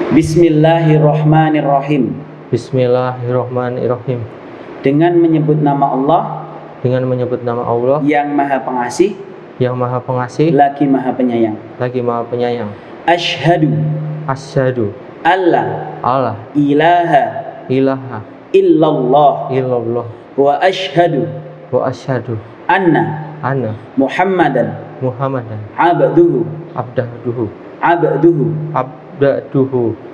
Bismillahirrahmanirrahim. Bismillahirrahmanirrahim. Dengan menyebut nama Allah Dengan menyebut nama Allah yang Maha Pengasih, yang Maha Pengasih, lagi Maha Penyayang. lagi Maha Penyayang. Asyhadu Asyhadu alla alla ilaha ilaha illallah illallah wa asyhadu wa asyhadu anna anna Muhammadan Muhammadan abduhu abduhu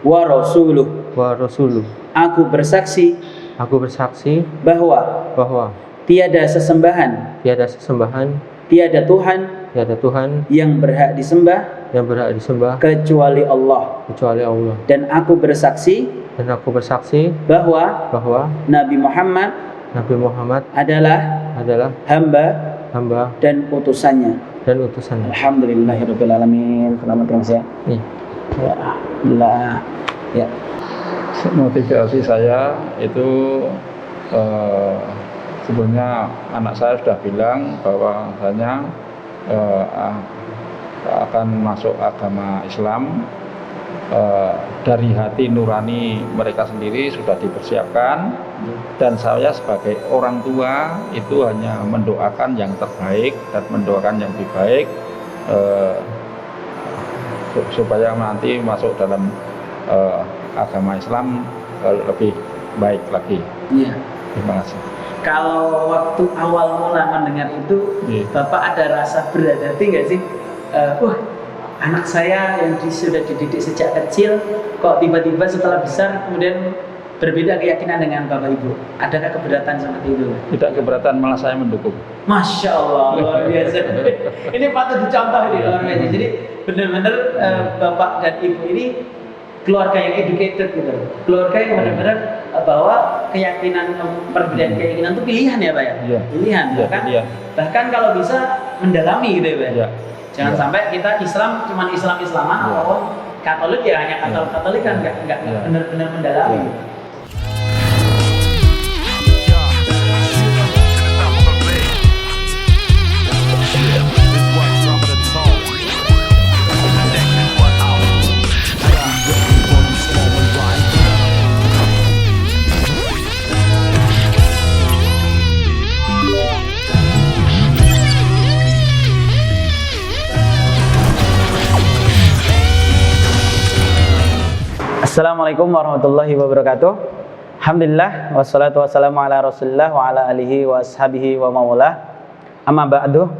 wa rasuluh. wa rasuluh. Aku bersaksi Aku bersaksi bahwa bahwa tiada sesembahan, tiada sesembahan, tiada Tuhan tiada Tuhan yang berhak disembah yang berhak disembah kecuali Allah. kecuali Allah. Dan aku bersaksi Dan aku bersaksi bahwa bahwa Nabi Muhammad Nabi Muhammad adalah adalah hamba hamba dan utusannya. dan utusannya. Alhamdulillahirabbil alamin. Selamat ya Mas ya. Nih, Ya, alhamdulillah. Ya. Motivasi saya itu sebelumnya anak saya sudah bilang bahwa saya akan masuk agama Islam. Dari hati nurani mereka sendiri sudah dipersiapkan, dan saya sebagai orang tua itu hanya mendoakan yang terbaik dan mendoakan yang lebih baik supaya nanti masuk dalam agama Islam lebih baik lagi. Iya. Terima kasih. Kalau waktu awal mula mendengar itu, Iya. Bapak ada rasa berat hati nggak sih? Wah, anak saya yang sudah dididik sejak kecil, kok tiba-tiba setelah besar kemudian berbeda keyakinan dengan Bapak Ibu. Adakah keberatan seperti itu? Tidak keberatan, malah saya mendukung. Masya Allah, luar biasa. Ini patut dicontoh ini, luar biasa. Jadi benar-benar Bapak dan Ibu ini keluarga yang educated gitu, keluarga yang benar-benar bahwa keyakinan, perbedaan keyakinan itu pilihan ya Pak ya? Iya. Pilihan, Iya, bahkan, iya. bahkan kalau bisa mendalami gitu ya Pak. Iya. Jangan Iya. sampai kita Islam cuman Islaman Iya. atau Katolik ya hanya Katolik kan nggak Iya. benar-benar mendalami. Iya. Assalamualaikum warahmatullahi wabarakatuh. Alhamdulillah wassalatu wassalamu ala Rasulillah wa ala alihi wa ashabihi wa mawala. Amma ba'du.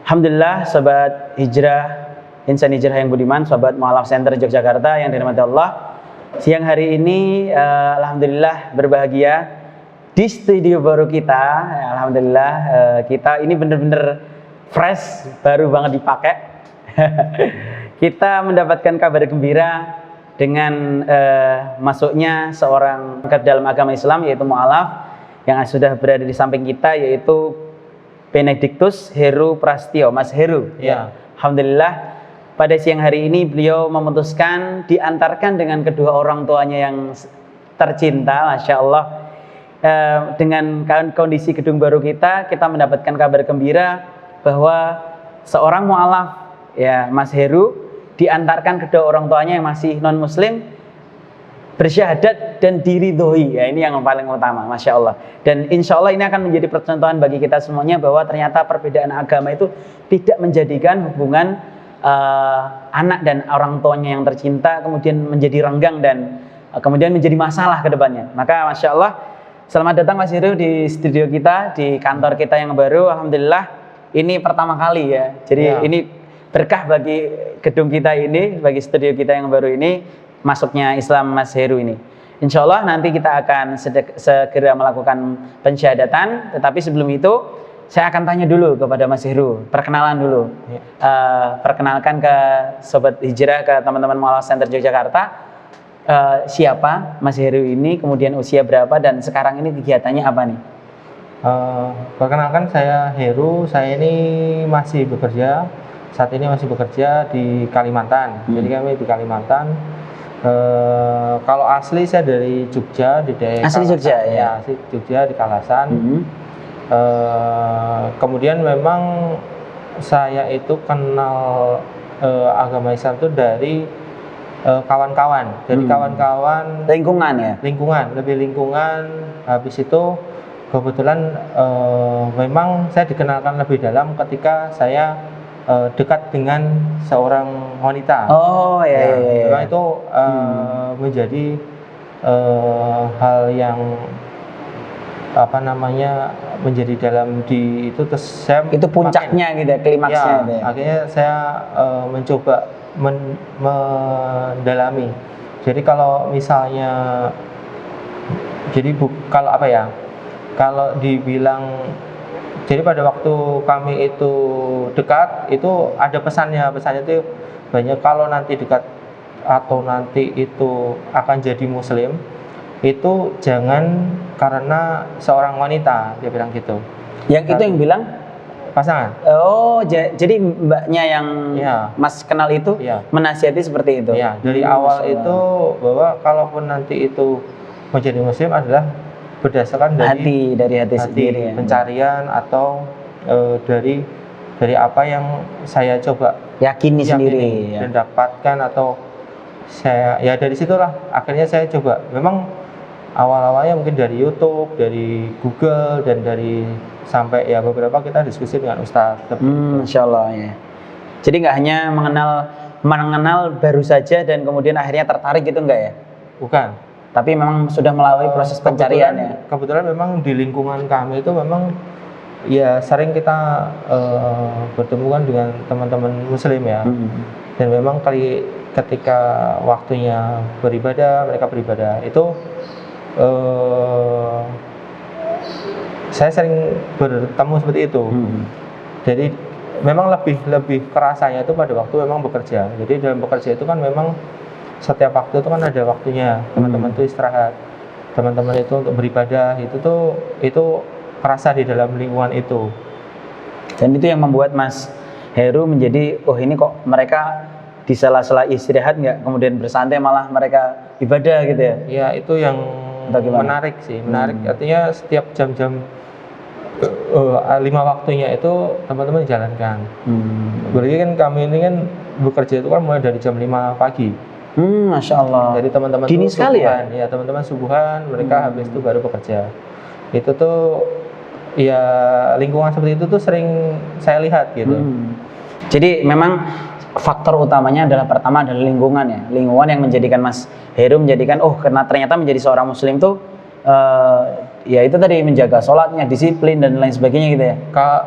Alhamdulillah sobat hijrah, insan hijrah yang budiman, sobat Mu'alaf Center Yogyakarta yang dirahmati Allah. Siang hari ini alhamdulillah berbahagia di studio baru kita. Alhamdulillah kita ini benar-benar fresh, baru banget dipakai. Kita mendapatkan kabar gembira dengan masuknya seorang ke dalam agama Islam, yaitu mu'alaf yang sudah berada di samping kita, yaitu Benedictus Heru Prastio, Mas Heru. Ya. Alhamdulillah pada siang hari ini beliau memutuskan diantarkan dengan kedua orang tuanya yang tercinta, Masya Allah. Dengan kondisi gedung baru kita mendapatkan kabar gembira bahwa seorang mu'alaf, ya Mas Heru, diantarkan kedua orang tuanya yang masih non muslim bersyahadat dan diridhoi. Ya, ini yang paling utama, Masya Allah. Dan insya Allah ini akan menjadi percontohan bagi kita semuanya bahwa ternyata perbedaan agama itu tidak menjadikan hubungan anak dan orang tuanya yang tercinta kemudian menjadi renggang dan kemudian menjadi masalah ke depannya. Maka Masya Allah, selamat datang Mas Heru di studio kita, di kantor kita yang baru. Alhamdulillah ini pertama kali ya. Jadi Ya. ini berkah bagi gedung kita ini, bagi studio kita yang baru ini, masuknya Islam Mas Heru ini. Insya Allah nanti kita akan segera melakukan pensyahadatan, tetapi sebelum itu saya akan tanya dulu kepada Mas Heru, perkenalan dulu. Perkenalkan ke Sobat Hijrah, ke teman-teman Mu'alaf Center Yogyakarta, siapa Mas Heru ini, kemudian usia berapa, dan sekarang ini kegiatannya apa nih? Perkenalkan, saya Heru, saya ini masih bekerja. Saat ini masih bekerja di Kalimantan. Jadi kami di Kalimantan. Kalau asli saya dari Jogja, di daerah Asli Kalasan. Jogja, ya? Asli Jogja di Kalasan. Kemudian memang saya itu kenal agama Islam itu dari kawan-kawan. Jadi kawan-kawan Lingkungan ya. lebih lingkungan. Habis itu kebetulan memang saya dikenalkan lebih dalam ketika saya dekat dengan seorang wanita. Oh ya, ya, ya. Memang itu menjadi hal yang apa namanya menjadi dalam di itu, terus saya Itu puncaknya gitu ya, klimaksnya gitu ya. akhirnya saya mencoba mendalami. Jadi kalau misalnya kalau apa ya, kalau dibilang, jadi pada waktu kami itu dekat itu ada pesannya itu banyak, kalau nanti dekat atau nanti itu akan jadi muslim itu jangan karena seorang wanita, dia bilang gitu. Yang itu yang bilang Pasangan. oh jadi mbaknya yang Iya. Mas kenal itu Iya. menasihati seperti itu. Ya, dari awal itu bahwa kalaupun nanti itu menjadi muslim adalah berdasarkan dari hati sendiri ya. pencarian atau dari apa yang saya coba Yakini sendiri ya. dan dapatkan, atau saya ya dari situlah akhirnya saya coba. Memang awal-awalnya mungkin dari YouTube, dari Google, dan dari sampai ya beberapa kita diskusi dengan Ustadz. Insya Allah ya. Jadi nggak hanya mengenal baru saja dan kemudian akhirnya tertarik gitu enggak ya? Bukan. Tapi memang sudah melalui proses pencarian ya. Kebetulan memang di lingkungan kami itu memang ya sering kita bertemu kan dengan teman-teman muslim ya. Dan memang ketika waktunya beribadah, mereka beribadah itu saya sering bertemu seperti itu. Jadi memang lebih kerasanya itu pada waktu memang bekerja. Jadi dalam bekerja itu kan memang setiap waktu itu kan ada waktunya. Teman-teman itu istirahat, teman-teman itu untuk beribadah, itu kerasa di dalam lingkungan itu. Dan itu yang membuat Mas Heru menjadi, oh ini kok mereka di sela-sela istirahat nggak kemudian bersantai, malah mereka ibadah gitu ya? Ya itu yang menarik sih, menarik. Artinya setiap jam-jam 5 waktunya itu teman-teman jalankan. Berarti kan kami ini kan bekerja itu kan mulai dari jam 5 pagi. Masya Allah. Jadi teman-teman dini sekali subuhan, ya teman-teman subuhan, mereka habis itu baru bekerja. Itu tuh ya lingkungan seperti itu tuh sering saya lihat gitu. Jadi memang faktor utamanya adalah pertama adalah lingkungan ya, lingkungan yang menjadikan Mas Heru menjadikan karena ternyata menjadi seorang muslim tuh ya itu tadi menjaga sholatnya, disiplin dan lain sebagainya gitu ya.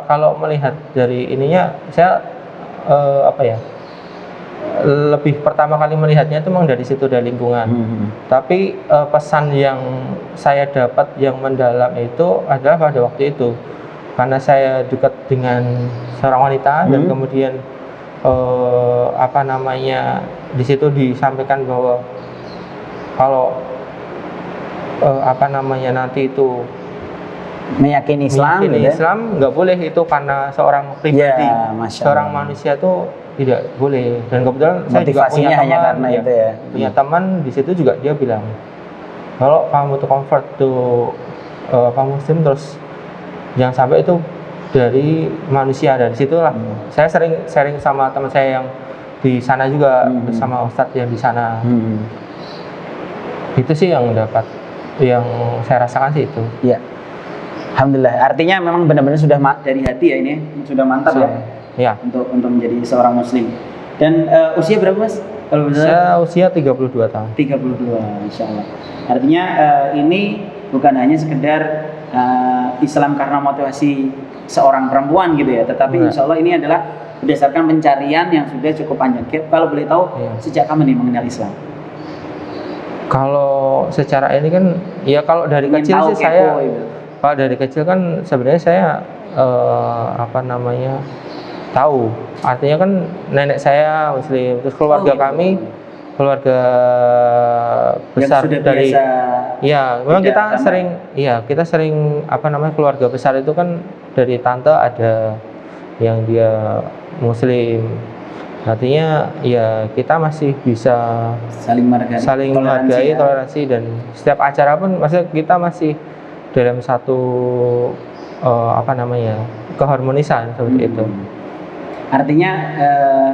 Kalau melihat dari ininya saya lebih pertama kali melihatnya itu memang dari situ, dari lingkungan. Tapi pesan yang saya dapat yang mendalam itu adalah pada waktu itu karena saya dekat dengan seorang wanita dan kemudian di situ disampaikan bahwa kalau nanti itu meyakini Islam, Islam nggak boleh itu karena seorang pribadi, seorang manusia itu tidak boleh. Dan kebetulan saya juga punya teman, karena itu ya. Punya teman di situ juga dia bilang kalau kamu tuh convert tuh muslim terus jangan sampai itu dari manusia. Dari situlah saya sering sharing sama teman saya yang di sana juga, bersama Ustadz yang di sana. Itu sih yang saya rasakan sih itu. Iya. Alhamdulillah. Artinya memang benar-benar sudah dari hati ya, ini sudah mantap ya untuk menjadi seorang muslim. Dan usia berapa Mas? Kalau saya usia 32 tahun. 32, insya Allah. Artinya ini bukan hanya sekedar Islam karena motivasi seorang perempuan gitu ya, tetapi insya Allah ini adalah berdasarkan pencarian yang sudah cukup panjang. Kalau boleh tahu sejak kapan nih mengenal Islam? Kalau secara ini kan ya kalau dari kecil sih saya kalau dari kecil kan sebenarnya saya tahu, artinya kan nenek saya muslim, terus keluarga kami keluarga besar dari memang kita sering keluarga besar itu kan dari tante ada yang dia muslim, artinya ya kita masih bisa saling menghargai, toleransi, dan setiap acara pun maksudnya kita masih dalam satu keharmonisan seperti itu. Artinya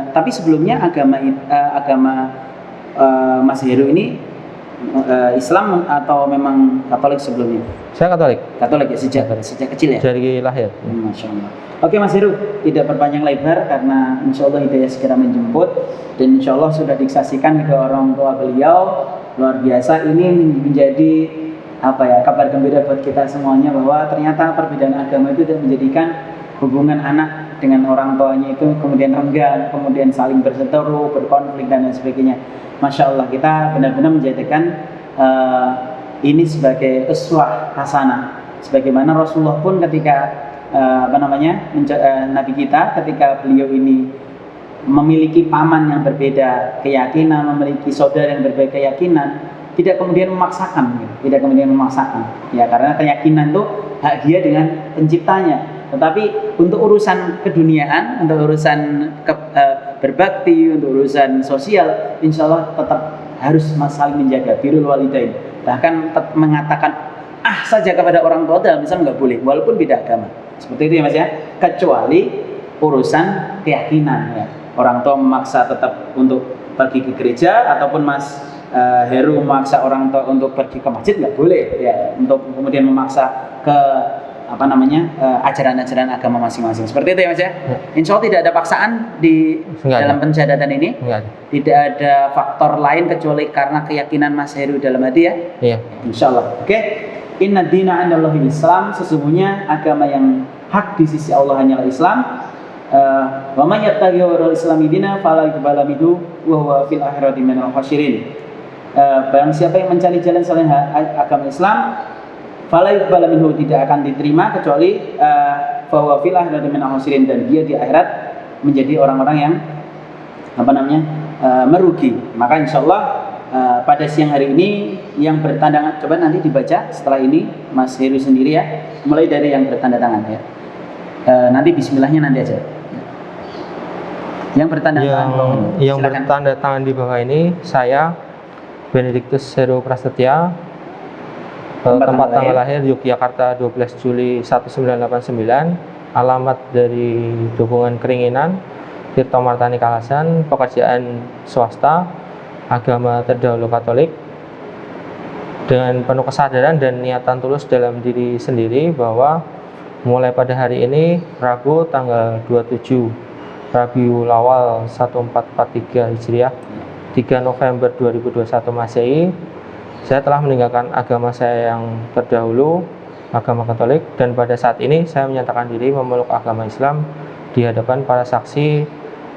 tapi sebelumnya agama Mas Heru ini Islam atau memang Katolik sebelumnya? Saya Katolik Katolik ya sejak kecil ya? dari lahir. Masya Allah. Oke Mas Heru, tidak perpanjang lebar karena insya Allah hidayah segera menjemput dan insya Allah sudah disaksikan ke orang tua beliau. Luar biasa, ini menjadi kabar gembira buat kita semuanya bahwa ternyata perbedaan agama itu tidak menjadikan hubungan anak dengan orang tuanya itu kemudian renggang, kemudian saling berseteru, berkonflik dan lain sebagainya. Masya Allah, kita benar-benar menjadikan ini sebagai uswah hasanah. Sebagaimana Rasulullah pun ketika Nabi kita ketika beliau ini memiliki paman yang berbeda keyakinan, memiliki saudara yang berbeda keyakinan, tidak kemudian memaksakan, ya karena keyakinan itu hak dia dengan penciptanya. Tetapi untuk urusan keduniaan, untuk urusan berbakti, untuk urusan sosial, insya Allah tetap harus saling menjaga, birrul walidain. Bahkan mengatakan saja kepada orang tua dalam Islam nggak boleh, walaupun beda agama. Seperti itu ya Mas ya. Kecuali urusan keyakinan ya. Orang tua memaksa tetap untuk pergi ke gereja ataupun Mas Heru memaksa orang tua untuk pergi ke masjid nggak boleh ya. Untuk kemudian memaksa ke ajaran-ajaran agama masing-masing. Seperti itu ya Mas ya. Insya Allah tidak ada paksaan di dalam pencadatan ini. Tidak ada faktor lain kecuali karena keyakinan Mas Heru dalam hati ya. Iya. Insya Allah. Oke. Inna dina indallahil Islam, sesungguhnya agama yang hak di sisi Allah hanyalah Islam. Wa may yattaqi ghairal islami dina fala yuqbala minhu wa huwa fil akhirati minal khasirin. Barang siapa yang mencari jalan selain agama Islam, fala yuqbala minhu, tidak akan diterima kecuali fa huwa fil akhirati minal khasirin, dan dia di akhirat menjadi orang-orang yang merugi. Maka insyaallah pada siang hari ini yang bertanda tangan, coba nanti dibaca setelah ini Mas Heru sendiri ya, mulai dari yang bertanda tangan ya. Nanti bismillahnya nanti aja. Yang bertanda tangan yang bertanda tangan di bawah ini saya Benedictus Heru Prasetya, tempat tanggal lahir Yogyakarta 12 Juli 1989, alamat dari Dukungan Keringinan, Tirto Martani Kalasan, pekerjaan swasta, agama terdahulu Katolik, dengan penuh kesadaran dan niatan tulus dalam diri sendiri bahwa mulai pada hari ini Rabu tanggal 27 Rabiul Awal 1443 Hijriah, 3 November 2021 Masehi, saya telah meninggalkan agama saya yang terdahulu, agama Katolik, dan pada saat ini saya menyatakan diri memeluk agama Islam di hadapan para saksi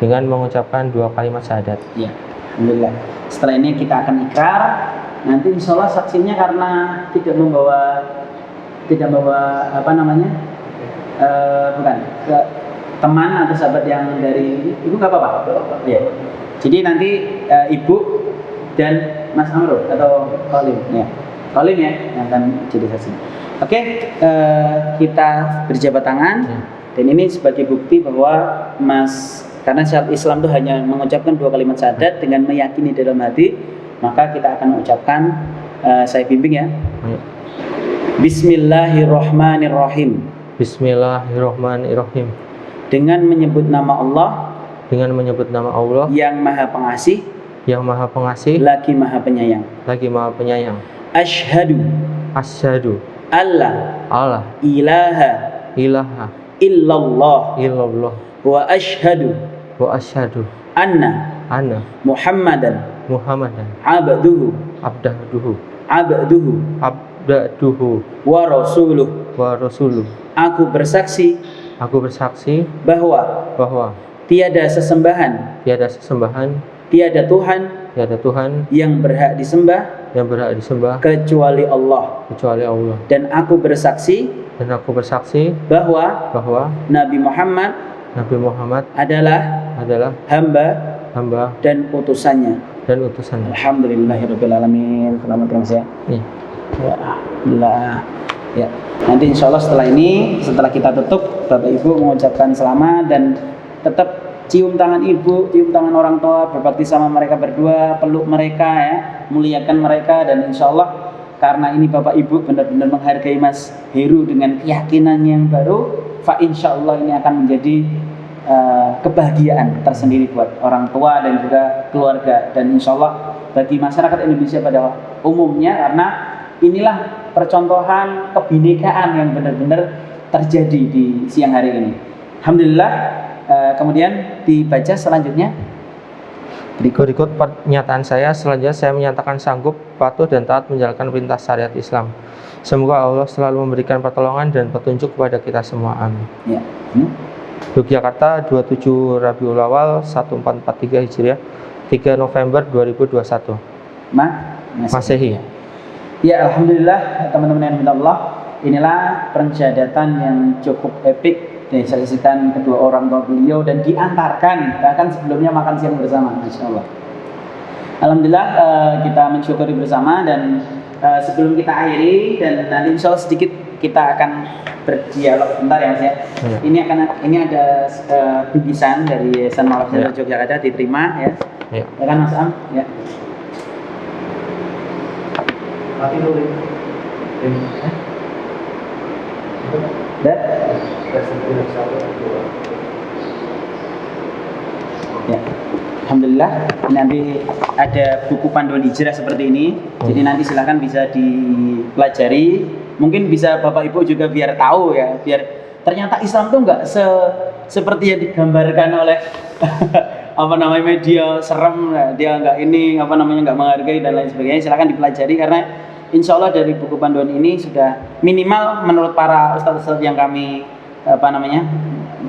dengan mengucapkan 2 kalimat syahadat. Ya, alhamdulillah. Setelah ini kita akan ikrar. Nanti insya Allah saksinya karena tidak membawa teman atau sahabat yang dari ibu nggak apa-apa. Ya. Jadi nanti ibu dan Mas Amrul atau Kolim ya, yang akan jadi saksi. Oke, kita berjabat tangan dan ini sebagai bukti bahwa karena syariat Islam itu hanya mengucapkan 2 kalimat syahadat dengan meyakini dalam hati, maka kita akan mengucapkan, saya bimbing ya. Bismillahirrahmanirrahim. Bismillahirrahmanirrahim. Dengan menyebut nama Allah. Dengan menyebut nama Allah. Yang Maha Pengasih. Yang Maha Pengasih. Lagi Maha Penyayang. Lagi Maha Penyayang. Asyhadu. Allah. Ilaha. Illallah. Wa asyhadu. Anna. Muhammadan. Abduhu. Wa rasuluh. Aku bersaksi bahwa tiada sesembahan, tiada Tuhan yang berhak disembah kecuali Allah. Dan aku bersaksi bahwa Nabi Muhammad adalah hamba dan utusannya. Alhamdulillahirrabbilalamin. Selamat ya Mas ya. Ya, alhamdulillah. Ya, nanti insya Allah setelah kita tutup, Bapak Ibu mengucapkan selamat dan tetap cium tangan ibu, cium tangan orang tua, berbakti sama mereka berdua, peluk mereka ya, muliakan mereka, dan insya Allah karena ini Bapak Ibu benar-benar menghargai Mas Heru dengan keyakinan yang baru, insya Allah ini akan menjadi kebahagiaan tersendiri buat orang tua dan juga keluarga, dan insya Allah bagi masyarakat Indonesia pada umumnya, karena inilah percontohan kebinekaan yang benar-benar terjadi di siang hari ini. Alhamdulillah. Kemudian dibaca selanjutnya. Berikut pernyataan saya. Selanjutnya saya menyatakan sanggup, patuh dan taat menjalankan perintah syariat Islam. Semoga Allah selalu memberikan pertolongan dan petunjuk kepada kita semua. Amin. Ya. Yogyakarta, 27 Rabiul Awal 1443 Hijriah, 3 November 2021 Masehi. Ya, alhamdulillah teman-teman yang minta Allah, inilah pencadatan yang cukup epik disaksikan kedua orang tua beliau dan diantarkan bahkan sebelumnya makan siang bersama. Masya Allah. Alhamdulillah, kita mensyukuri bersama, dan sebelum kita akhiri dan nanti insya Allah sedikit kita akan berdialog bentar ya Mas ya. Ini ada bingkisan dari Yayasan Maulana Center Yogyakarta, diterima ya. Ya kan Mas Am? Ya. Mati dulu. Ya. Alhamdulillah, nanti ada buku panduan hijrah seperti ini. Jadi nanti silakan bisa dipelajari. Mungkin bisa Bapak Ibu juga biar tahu ya, biar ternyata Islam tuh nggak seperti yang digambarkan oleh media serem, dia nggak nggak menghargai dan lain sebagainya. Silakan dipelajari, karena insya Allah dari buku panduan ini sudah minimal menurut para ustadz-ustadz yang kami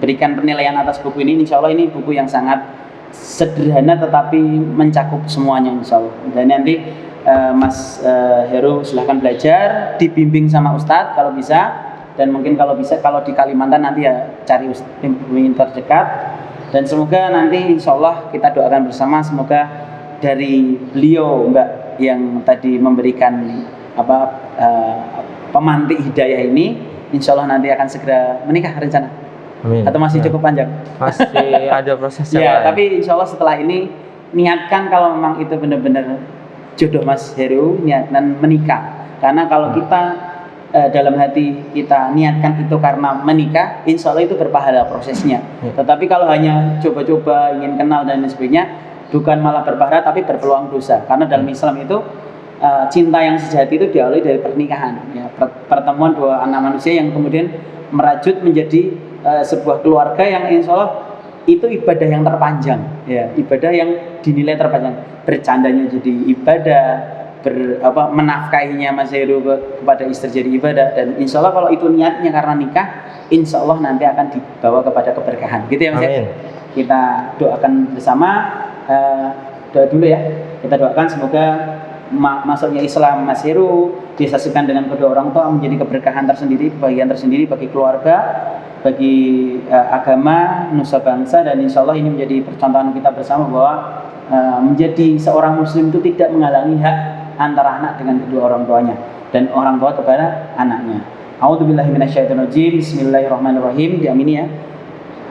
berikan penilaian atas buku ini, insya Allah ini buku yang sangat sederhana tetapi mencakup semuanya insya Allah. Dan nanti Mas Heru silahkan belajar, dibimbing sama Ustadz kalau bisa, dan mungkin kalau bisa kalau di Kalimantan nanti ya cari bimbing terdekat. Dan semoga nanti insya Allah kita doakan bersama, semoga dari beliau Mbak yang tadi memberikan pemantik hidayah ini, insya Allah nanti akan segera menikah rencana. Amin. Atau masih cukup panjang? Masih ada prosesnya. Ya, tapi insya Allah setelah ini niatkan kalau memang itu benar-benar jodoh Mas Heru, niatkan menikah. Karena kalau kita dalam hati kita niatkan itu karena menikah, insya Allah itu berpahala prosesnya. Tetapi kalau hanya coba-coba ingin kenal dan lain sebagainya, bukan malah berpahala tapi berpeluang dosa. Karena dalam Islam itu cinta yang sejati itu diawali dari pernikahan, ya, pertemuan dua anak manusia yang kemudian merajut menjadi sebuah keluarga yang insya Allah itu ibadah yang terpanjang, ya, ibadah yang dinilai terpanjang. Bercandanya jadi ibadah, menafkahinya Mas Heru kepada istri jadi ibadah, dan insya Allah kalau itu niatnya karena nikah, insya Allah nanti akan dibawa kepada keberkahan, gitu ya Mas. Amin. Kita doakan bersama, doa dulu ya. Kita doakan semoga masuknya Islam Mas Heru disaksikan dengan kedua orang tua menjadi keberkahan tersendiri, kebahagiaan tersendiri bagi keluarga, bagi agama, nusa bangsa, dan insya Allah ini menjadi percontohan kita bersama bahwa menjadi seorang muslim itu tidak menghalangi hak antara anak dengan kedua orang tuanya dan orang tua kepada anaknya. A'udzubillahi minasyaitonirrajim. Bismillahirrahmanirrahim. Diamini ya.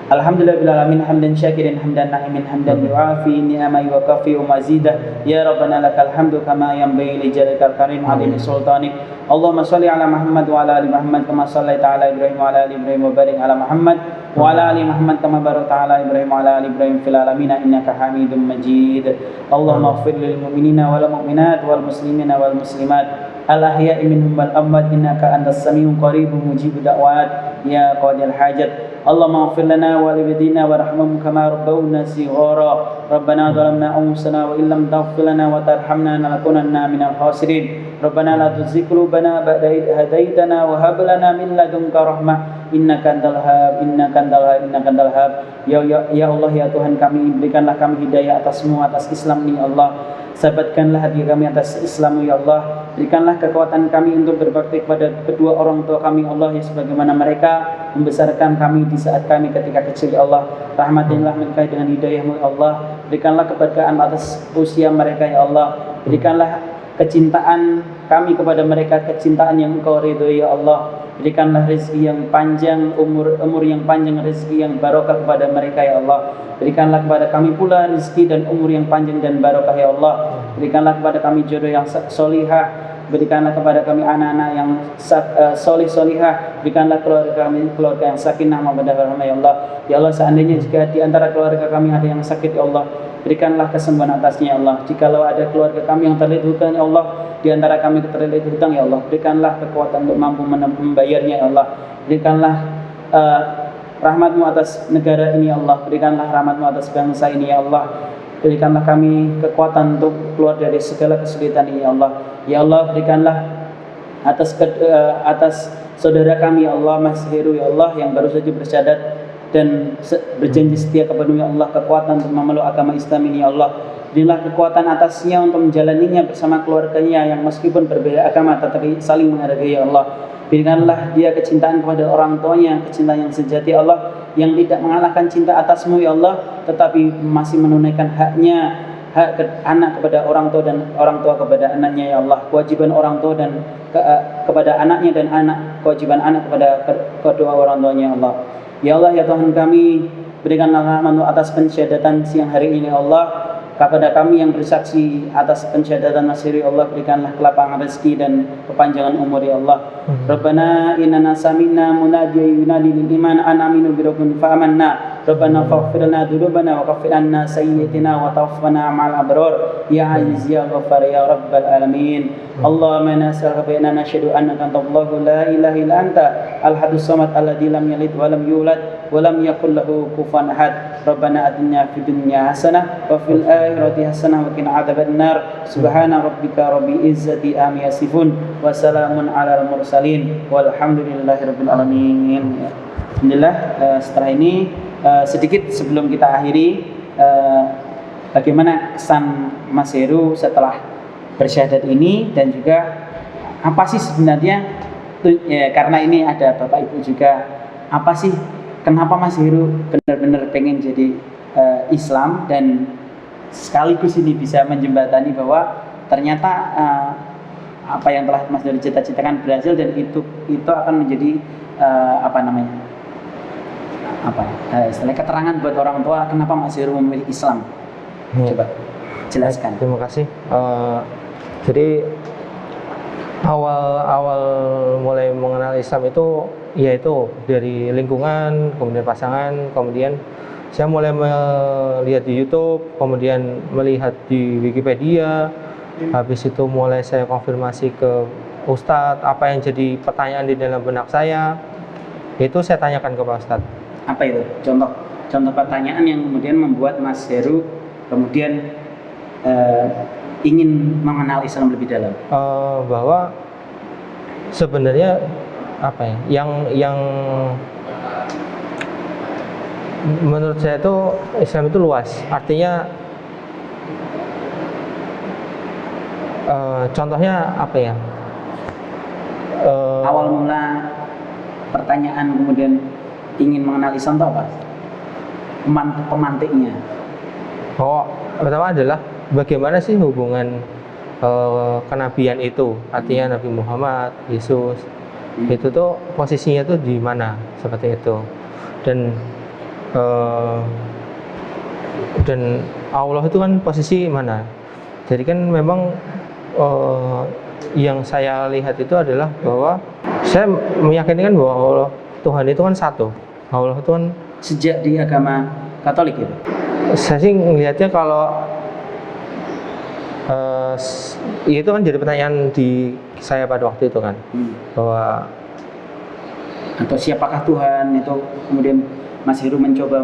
Alhamdulillahirabbil hamdan syakirin hamdan na'imin hamdan yu'afi ni'amai wa kafi wa mazidah. Ya Rabbana lakal hamdu kama yanbaghi li jalalika karim adimi sultanik. Allahumma shalli ala Muhammad wa ala ali Muhammad kama shallaita ala Ibrahim wa ala ali Ibrahim wa barik ala Muhammad wa ala ali Muhammad kama barakta ala Ibrahim wa ala ali Ibrahim fil alamin innaka Hamidum Majid. Allahumma ighfir lil mu'minina wal mu'minat wal muslimina wal muslimat al-ahya'i minhum wal amwat innaka antas samiul qaribun mujibud da'wat ya qadil hajat. Allahumma ighfir lana wa li walidina warhamhum kama rabbawna shighara. Rabbana zalamna anfusana wa illam taghfir lana wa tarhamna lanakunanna minal khasirin. Rabbana la tuzigh qulubana ba'da idh hadaitana wa hab lana min ladunka rahmah innaka antal wahhab. Ya Allah ya Tuhan kami, berikanlah kami hidayah atasmu, atas Islam ini Allah. Sabatkanlah hati kami atas Islam ya Allah. Berikanlah kekuatan kami untuk berbakti kepada kedua orang tua kami Allah, ya sebagaimana mereka membesarkan kami di saat kami ketika kecil ya Allah. Rahmatinlah mereka dengan hidayahmu ya Allah. Berikanlah keberkahan atas usia mereka ya Allah. Berikanlah kecintaan kami kepada mereka, kecintaan yang Engkau ridhoi ya Allah. Berikanlah rezeki yang panjang, umur yang panjang, rezeki yang barokah kepada mereka ya Allah. Berikanlah kepada kami pula rezeki dan umur yang panjang dan barokah ya Allah. Berikanlah kepada kami jodoh yang solihah. Berikanlah kepada kami anak-anak yang solih-solihah. Berikanlah keluarga kami keluarga yang sakinah mawaddah warahmah ya Allah. Ya Allah, seandainya jika di antara keluarga kami ada yang sakit ya Allah, berikanlah kesembuhan atasnya ya Allah. Jikalau ada keluarga kami yang terlilit hutang ya Allah, di antara kami terlilit hutang ya Allah, berikanlah kekuatan untuk mampu membayarnya ya Allah. Berikanlah rahmat-Mu atas negara ini ya Allah, berikanlah rahmat-Mu atas bangsa ini ya Allah. Berikanlah kami kekuatan untuk keluar dari segala kesulitan ini ya Allah. Ya Allah, berikanlah atas saudara kami ya Allah, Mas Heru ya Allah, yang baru saja bersyahadat dan berjanji setia kepada ya Allah, kekuatan untuk memeluk agama Islam ini ya Allah. Berilah kekuatan atasnya untuk menjalaninya bersama keluarganya yang meskipun berbeda agama tetapi saling menghargai ya Allah. Berikanlah dia kecintaan kepada orang tuanya, kecintaan yang sejati ya Allah, yang tidak mengalahkan cinta atasmu ya Allah, tetapi masih menunaikan haknya, hak anak kepada orang tua dan orang tua kepada anaknya ya Allah. Kewajiban orang tua dan kepada anaknya dan kewajiban anak kepada kedua orang tuanya ya Allah. Ya Allah ya Tuhan kami, berikanlah rahmat-Mu atas pensyahadatan siang hari ini ya Allah. Kepada kami yang bersaksi atas pensyahadatan Mas Heru ya Allah, berikanlah kelapangan rezeki dan kepanjangan umur ya Allah. Rabbana innana sami'na munadiyan yunadi lil iman an aminu bi rabbikum fa amanna. Rabbana faghfir lana dzunubana wa kaffir anna sayyi'atina wa tawaffana ma'al abrar ya aziz ya ghaffar ya rabbal alamin. Allahumma nas'aluka bi anna nashhadu annaka antallahu la ilaha illa anta al-ahadus samad alladzi lam yalid wa lam yulad wa lam yakul lahu kufuwan ahad. Rabbana atina fid dunya hasanah wa fil akhirati hasanah wa qina adzabannar. Subhana rabbika rabbil izzati amma yasifun wa salamun alal mursalin walhamdulillahirabbil alamin. Alhamdulillah, setelah ini sedikit sebelum kita akhiri, bagaimana kesan Mas Heru setelah bersyahadat ini, dan juga apa sih sebenarnya ya, karena ini ada Bapak Ibu juga, apa sih kenapa Mas Heru benar-benar pengen jadi Islam, dan sekaligus ini bisa menjembatani bahwa ternyata apa yang telah Mas Heru cita-citakan berhasil, dan itu akan menjadi istilahnya keterangan buat orang tua kenapa Mas Heru memilih Islam. Coba jelaskan. Terima kasih. Jadi awal mulai mengenal Islam itu yaitu dari lingkungan, kemudian pasangan, kemudian saya mulai melihat di YouTube, kemudian melihat di Wikipedia, habis itu mulai saya konfirmasi ke Ustadz apa yang jadi pertanyaan di dalam benak saya, itu saya tanyakan ke Pak Ustadz. Apa itu? Contoh pertanyaan yang kemudian membuat Mas Heru kemudian ingin mengenal Islam lebih dalam. Bahwa sebenarnya apa ya, yang menurut saya itu Islam itu luas. Artinya contohnya apa ya? Awal mula pertanyaan kemudian ingin mengenal Islam itu apa? Pemantiknya. Pertama adalah bagaimana sih hubungan kenabian itu, artinya Nabi Muhammad, Yesus, itu tuh posisinya tuh di mana, seperti itu. Dan Allah itu kan posisi mana. Jadi kan memang yang saya lihat itu adalah bahwa saya meyakinkan bahwa Allah, Tuhan itu kan satu. Allah itu kan sejak di agama Katolik itu. Saya sih melihatnya kalau itu kan jadi pertanyaan di saya pada waktu itu kan, bahwa atau siapakah Tuhan itu, kemudian Mas Heru mencoba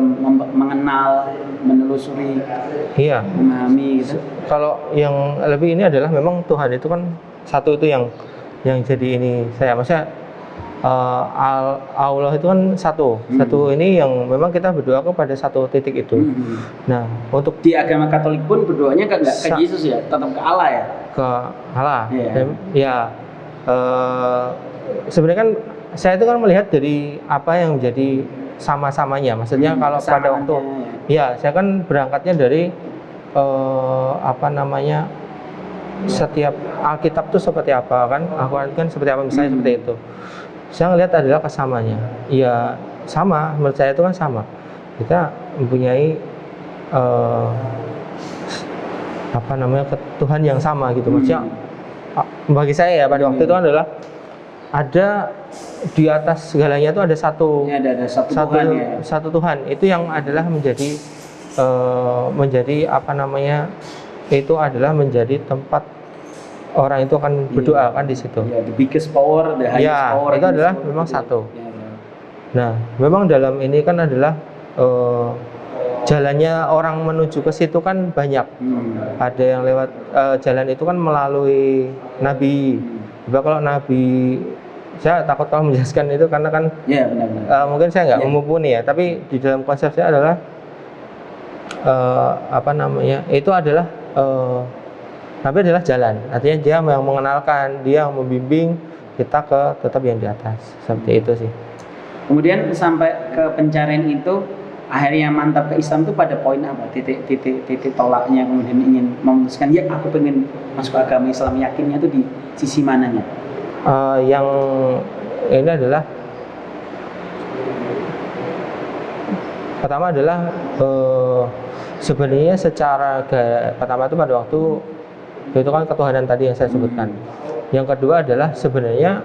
mengenal, menelusuri, memahami gitu. Kalau yang lebih ini adalah memang Tuhan itu kan satu, itu yang jadi ini saya, maksudnya Allah itu kan satu ini yang memang kita berdoa kepada satu titik itu. Nah, untuk di agama Katolik pun berdoanya nggak ke Yesus ya, tetap ke Allah ya. Ke Allah. Ya. Sebenarnya kan saya itu kan melihat dari apa yang menjadi sama-samanya. Maksudnya kalau pada waktu saya kan berangkatnya dari setiap Alkitab itu seperti apa kan? Al-Quran kan seperti apa, misalnya seperti itu. Saya ngelihat adalah kesamanya. Ya sama, menurut saya itu kan sama. Kita mempunyai Tuhan yang sama gitu. Maksudnya bagi saya ya pada waktu itu adalah ada di atas segalanya itu ada satu Tuhan, ya. Satu Tuhan itu yang adalah menjadi menjadi apa namanya, itu adalah menjadi tempat orang itu akan berdoa kan di situ. Ya, the biggest power, the highest Ya, power itu in adalah this world, memang gitu. satu. Ya, ya. Nah, memang dalam ini kan adalah jalannya orang menuju ke situ kan banyak. Ada yang lewat jalan itu kan melalui Nabi. Coba kalau Nabi, saya takut kalau menjelaskan itu karena kan Ya, benar-benar. mungkin saya nggak Ya. mumpuni ya. Tapi di dalam konsep saya adalah apa namanya? Itu adalah Nabi adalah jalan. Artinya dia yang mengenalkan, dia yang membimbing kita ke tetap yang di atas. Seperti itu sih. Kemudian sampai ke pencarian itu, akhirnya mantap ke Islam itu pada poin apa? Titik tolaknya, kemudian ingin memutuskan, ya aku pengen masuk agama Islam, yakinnya itu di sisi mananya? Yang ini adalah pertama adalah sebenarnya secara pertama itu pada waktu itu kan ketuhanan tadi yang saya sebutkan. Yang kedua adalah sebenarnya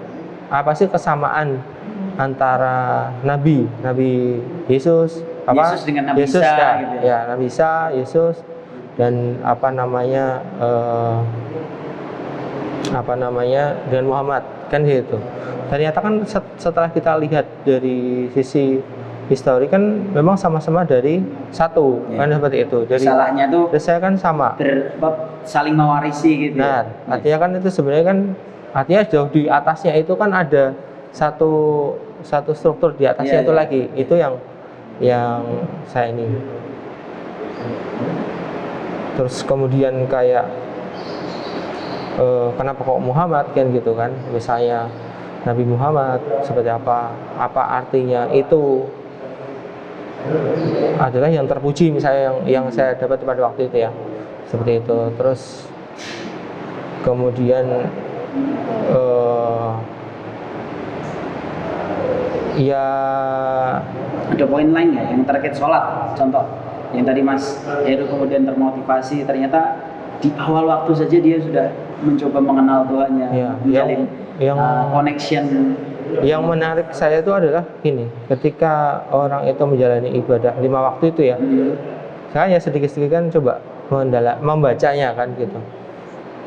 apa sih kesamaan antara Nabi Yesus, Yesus dengan Nabi Isa, ya, gitu ya. ya, Nabi Isa, Yesus, dan apa namanya dengan Muhammad kan gitu. Ternyata kan setelah kita lihat dari sisi histori kan memang sama-sama dari satu, Ya. kan seperti itu. Dari Salahnya tuh saya kan sama. saling mewarisi gitu. Nah, artinya kan itu sebenarnya kan artinya jauh di atasnya itu kan ada satu struktur di atasnya Iya, itu iya. lagi. Itu yang saya ini. Terus kemudian kayak kenapa kok Muhammad kan gitu kan? Misalnya Nabi Muhammad seperti apa artinya itu adalah yang terpuji misalnya yang saya dapat pada waktu itu ya. Seperti itu. Terus kemudian ya Ada poin lain nggak yang terkait sholat? Contoh, yang tadi Mas Heru kemudian termotivasi, ternyata di awal waktu saja dia sudah mencoba mengenal Tuhannya, Ya, menjalin yang connection. yang menarik saya itu adalah gini, ketika orang itu menjalani ibadah 5 waktu itu ya, saya ya sedikit-sedikit kan coba membacanya kan gitu.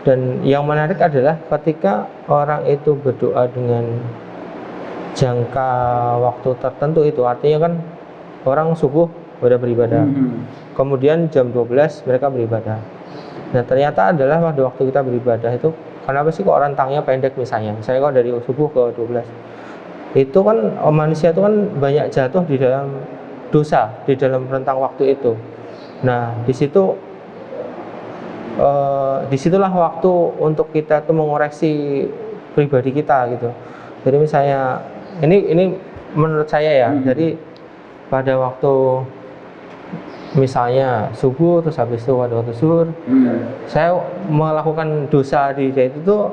Dan yang menarik adalah ketika orang itu berdoa dengan jangka waktu tertentu itu, artinya kan orang subuh pada beribadah, kemudian jam 12 mereka beribadah. Nah ternyata adalah pada waktu kita beribadah itu, kenapa sih kok rentangnya pendek misalnya, saya kok dari subuh ke 12, itu kan manusia itu kan banyak jatuh di dalam dosa di dalam rentang waktu itu. Nah disitulah waktu untuk kita tuh mengoreksi pribadi kita gitu. Jadi misalnya ini menurut saya ya, jadi pada waktu misalnya subuh terus habis itu pada waktu zuhur saya melakukan dosa di itu tuh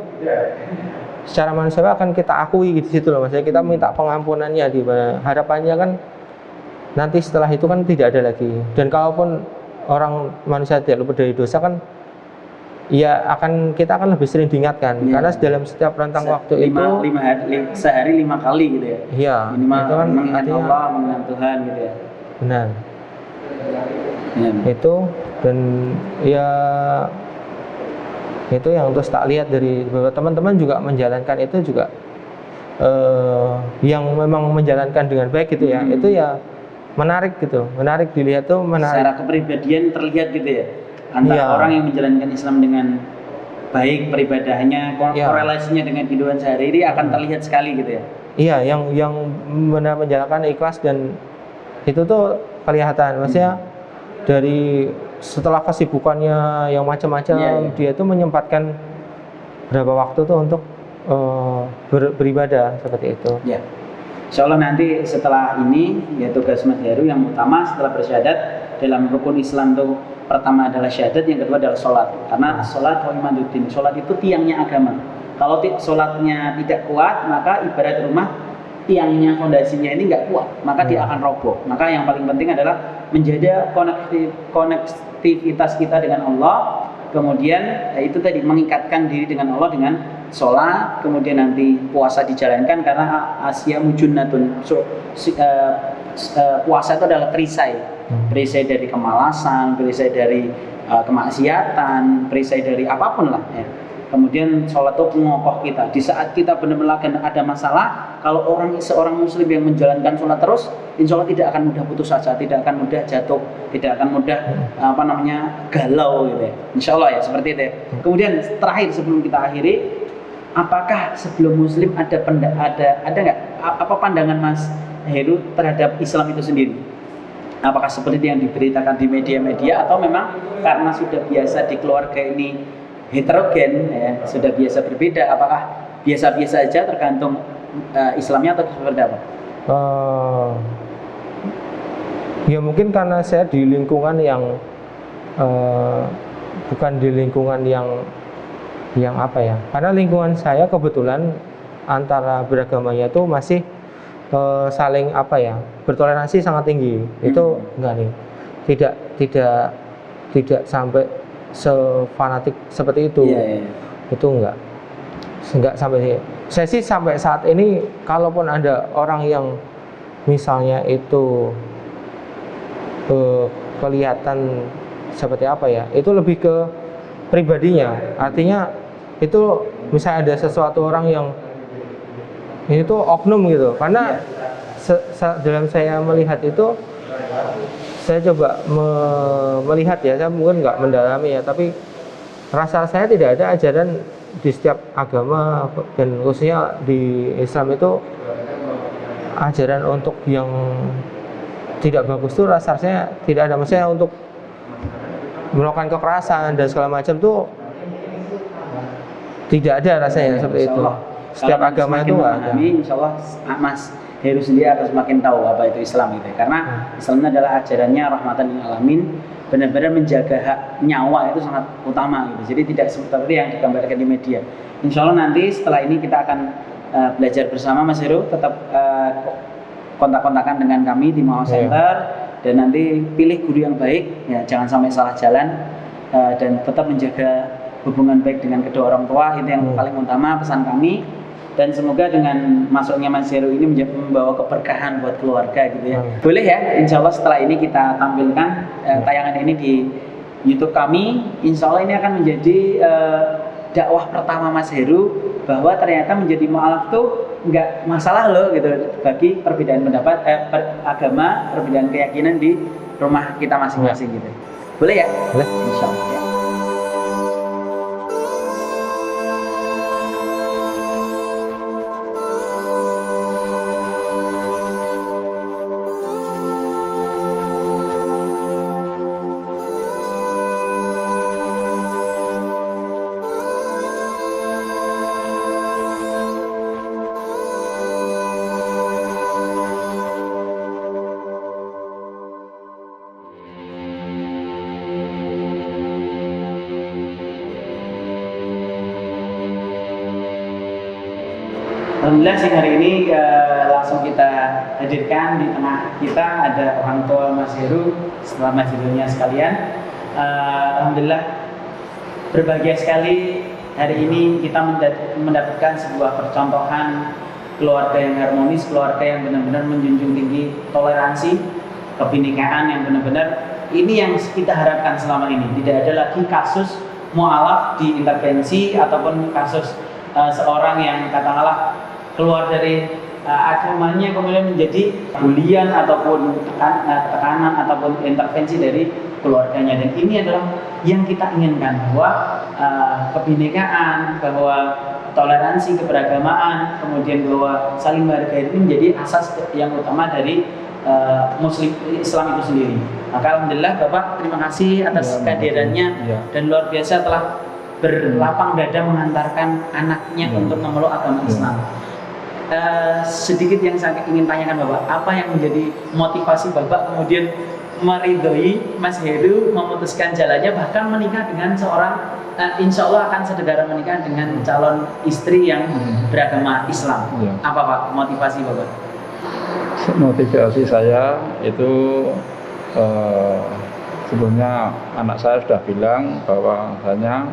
secara manusiawi akan kita akui di situ loh, maksudnya kita minta pengampunannya, di mana harapannya kan nanti setelah itu kan tidak ada lagi. Dan kalaupun orang manusia tidak luput dari dosa kan ya kita akan lebih sering diingatkan, karena dalam setiap rentang waktu itu sehari 5 kali gitu ya. Iya, Minimal itu kan mengingat artinya Allah, mengingat Tuhan gitu ya. benar. Ya. Itu dan ya itu yang terus tak lihat dari beberapa teman-teman juga menjalankan itu juga yang memang menjalankan dengan baik gitu ya. Itu ya menarik gitu, menarik dilihat tuh, menarik. Secara kepribadian terlihat gitu ya, antara Iya. orang yang menjalankan Islam dengan baik peribadahnya, Iya. korelasinya dengan kehidupan sehari-hari akan terlihat sekali gitu ya. Iya, yang benar menjalankan ikhlas, dan itu tuh kelihatan. Maksudnya dari setelah kesibukannya yang macam-macam, Iya, iya. dia tuh menyempatkan berapa waktu tuh untuk beribadah seperti itu. Ya. Insya Allah nanti setelah ini ya tugas Mas Heru yang utama setelah bersyahadat dalam rukun Islam itu pertama adalah syahadat, yang kedua adalah sholat. Karena sholat imaduddin, sholat itu tiangnya agama. Kalau sholatnya tidak kuat, maka ibarat rumah tiangnya, fondasinya ini nggak kuat, maka dia akan roboh. Maka yang paling penting adalah menjaga konektivitas kita dengan Allah. Kemudian ya itu tadi, mengikatkan diri dengan Allah dengan sholat, kemudian nanti puasa dijalankan, karena asya mujunnatun, puasa itu adalah perisai. Perisai dari kemalasan, perisai dari kemaksiatan, perisai dari apapun lah ya. Kemudian sholat itu pengokoh kita. Di saat kita benar-benar ada masalah, kalau seorang muslim yang menjalankan sholat terus, insya Allah tidak akan mudah putus asa, tidak akan mudah jatuh, tidak akan mudah galau gitu ya. Insya Allah ya seperti itu ya. Kemudian terakhir sebelum kita akhiri, apakah sebelum muslim ada nggak apa pandangan Mas Heru terhadap Islam itu sendiri? Apakah seperti yang diberitakan di media-media atau memang karena sudah biasa di keluarga ini heterogen ya, sudah biasa berbeda, apakah biasa-biasa aja tergantung Islamnya atau seperti apa? Ya mungkin karena saya di lingkungan yang bukan di lingkungan yang apa ya, karena lingkungan saya kebetulan antara beragamanya itu masih saling apa ya, bertoleransi sangat tinggi. Itu enggak nih, tidak sampai sefanatik seperti itu. Itu enggak sampai. Saya sih sampai saat ini kalaupun ada orang yang misalnya itu kelihatan seperti apa ya, itu lebih ke pribadinya. Artinya itu misalnya ada sesuatu orang yang ini tuh oknum gitu, karena dalam saya melihat itu, saya coba melihat ya, saya mungkin nggak mendalami ya, tapi rasa saya tidak ada ajaran di setiap agama dan khususnya di Islam itu ajaran untuk yang tidak bagus tuh rasanya tidak ada. Maksudnya untuk melakukan kekerasan dan segala macam tuh tidak ada rasanya seperti itu. Setiap agama itu ada. Insya Allah Mas Heru sendiri akan semakin tahu apa itu Islam gitu ya. Karena Islam adalah ajarannya rahmatan lil alamin, benar-benar menjaga hak nyawa itu sangat utama gitu. Jadi tidak seperti yang digambarkan di media. Insya Allah nanti setelah ini kita akan belajar bersama Mas Heru, tetap kontak-kontakan dengan kami di Mawa Center dan nanti pilih guru yang baik ya, jangan sampai salah jalan dan tetap menjaga hubungan baik dengan kedua orang tua, itu yang paling utama pesan kami. Dan semoga dengan masuknya Mas Heru ini membawa keberkahan buat keluarga gitu ya. Boleh ya, insya Allah setelah ini kita tampilkan tayangan ini di YouTube kami. Insya Allah ini akan menjadi dakwah pertama Mas Heru, bahwa ternyata menjadi mu'alaf tuh nggak masalah loh gitu, bagi perbedaan pendapat, agama, perbedaan keyakinan di rumah kita masing-masing gitu. Boleh ya? Boleh. Insya Allah ya. Alhamdulillah siang hari ini langsung kita hadirkan di tengah kita ada orang tua Mas Heru, setelah Mas Herunya sekalian. Alhamdulillah berbahagia sekali hari ini kita mendapatkan sebuah percontohan keluarga yang harmonis, keluarga yang benar-benar menjunjung tinggi toleransi, kebinekaan yang benar-benar ini yang kita harapkan selama ini. Tidak ada lagi kasus mu'alaf diintervensi ataupun kasus seorang yang katakanlah keluar dari agamanya kemudian menjadi bulian ataupun tekanan ataupun intervensi dari keluarganya. Dan ini adalah yang kita inginkan, bahwa kebinekaan, bahwa toleransi, keberagamaan, kemudian bahwa saling menghargai ini menjadi asas yang utama dari Muslim Islam itu sendiri. Maka alhamdulillah Bapak, terima kasih atas kehadirannya dan luar biasa telah berlapang dada mengantarkan anaknya untuk memeluk agama Islam. Sedikit yang saya ingin tanyakan Bapak, apa yang menjadi motivasi Bapak kemudian meridhoi Mas Heru memutuskan jalannya, bahkan menikah dengan seorang insya Allah akan segera menikah dengan calon istri yang beragama Islam. Apa Pak motivasi Bapak? Motivasi saya itu sebelumnya anak saya sudah bilang bahwa hanya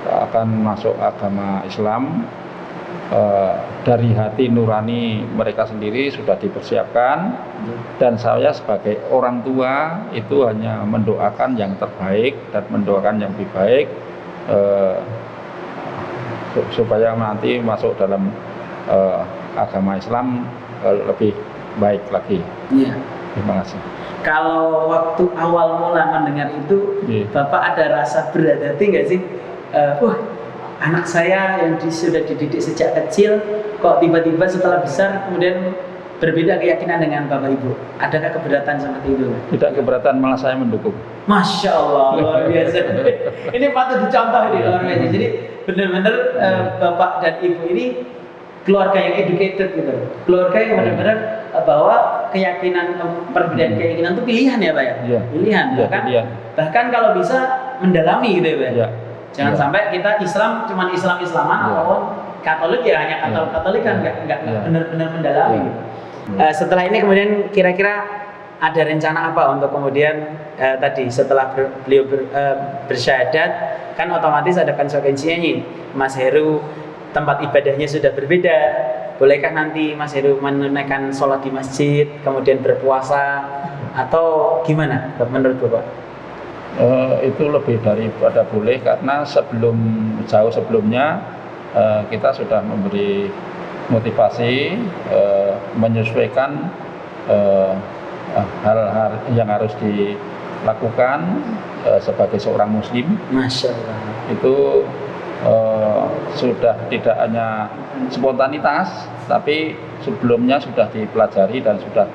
akan masuk agama Islam dari hati nurani mereka sendiri sudah dipersiapkan, dan saya sebagai orang tua itu hanya mendoakan yang terbaik dan mendoakan yang lebih baik supaya nanti masuk dalam agama Islam lebih baik lagi. Iya. Terima kasih. Kalau waktu awal mula mendengar itu, Iya. Bapak ada rasa berat hati nggak sih? Anak saya yang sudah dididik sejak kecil, kok tiba-tiba setelah besar kemudian berbeda keyakinan dengan Bapak Ibu. Adakah keberatan seperti itu? Tidak keberatan, malah saya mendukung. Masya Allah, luar biasa. Ini patut dicontoh ini luar biasa. Jadi benar-benar Bapak dan Ibu ini keluarga yang educated gitu. Keluarga yang benar-benar bahwa keyakinan, perbedaan keyakinan itu pilihan ya Pak ya? Iya. Pilihan, Iya, bahkan, pilihan. bahkan kalau bisa mendalami gitu ya Pak. Iya. Jangan Iya. sampai kita Islam cuman Islaman Iya. ataupun Katolik ya hanya Katolik kan nggak Iya. benar-benar mendalami. Iya. Gitu. Setelah ini kemudian kira-kira ada rencana apa untuk kemudian tadi setelah beliau bersyahadat, kan otomatis ada konsekuensinya nih, Mas Heru tempat ibadahnya sudah berbeda. Bolehkah nanti Mas Heru menunaikan sholat di masjid, kemudian berpuasa, atau gimana menurut Bapak? Itu lebih daripada boleh, karena jauh sebelumnya kita sudah memberi motivasi, menyesuaikan hal-hal yang harus dilakukan sebagai seorang muslim. Masya Allah. Itu sudah tidak hanya spontanitas, tapi sebelumnya sudah dipelajari dan sudah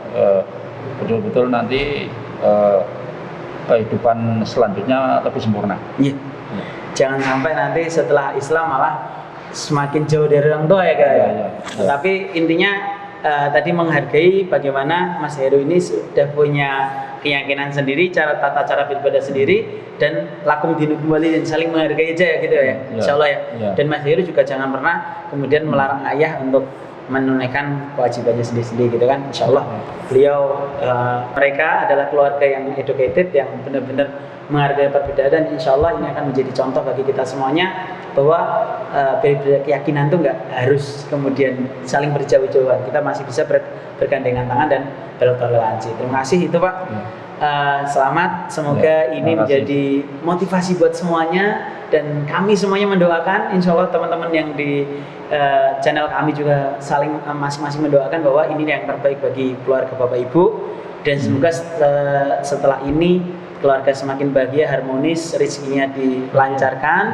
betul-betul nanti kehidupan selanjutnya lebih sempurna. Iya. Jangan sampai nanti setelah Islam malah semakin jauh dari orang tua ya Kak. Iya. Tapi intinya tadi menghargai bagaimana Mas Heru ini sudah punya keyakinan sendiri, tata cara beribadah sendiri, dan lakum dinukum waliyin, saling menghargai aja ya gitu ya. Iya. Insya Allah ya. Iya. Dan Mas Heru juga jangan pernah kemudian melarang ayah untuk menunaikan kewajibannya sendiri-sendiri gitu kan. Insya Allah beliau mereka adalah keluarga yang educated, yang benar-benar menghargai perbedaan, dan insya Allah ini akan menjadi contoh bagi kita semuanya bahwa berbeda keyakinan itu nggak harus kemudian saling berjauh-jauhan. Kita masih bisa bergandengan tangan dan bertoleransi. Terima kasih itu Pak. Selamat, semoga ini menjadi motivasi buat semuanya, dan kami semuanya mendoakan insya Allah teman-teman yang di channel kami juga saling masing-masing mendoakan bahwa ini yang terbaik bagi keluarga Bapak Ibu, dan semoga setelah ini keluarga semakin bahagia, harmonis, rezekinya dilancarkan,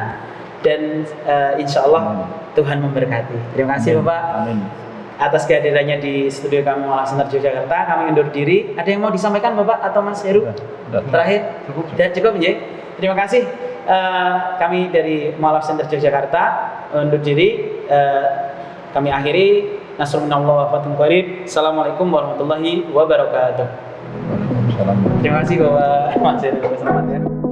dan insya Allah Tuhan memberkati. Terima kasih Bapak. Amin. Atas kehadirannya di studio kami Mualaf Center Yogyakarta, kami undur diri. Ada yang mau disampaikan Bapak atau Mas Heru? Terakhir? Cukup ya. Terima kasih. Kami dari Mualaf Center Yogyakarta undur diri. Kami akhiri. Nasrullah wa fathun qarib. Assalamualaikum warahmatullahi wabarakatuh. Waalaikumsalam. Terima kasih Bapak Mas Heru. Selamat ya.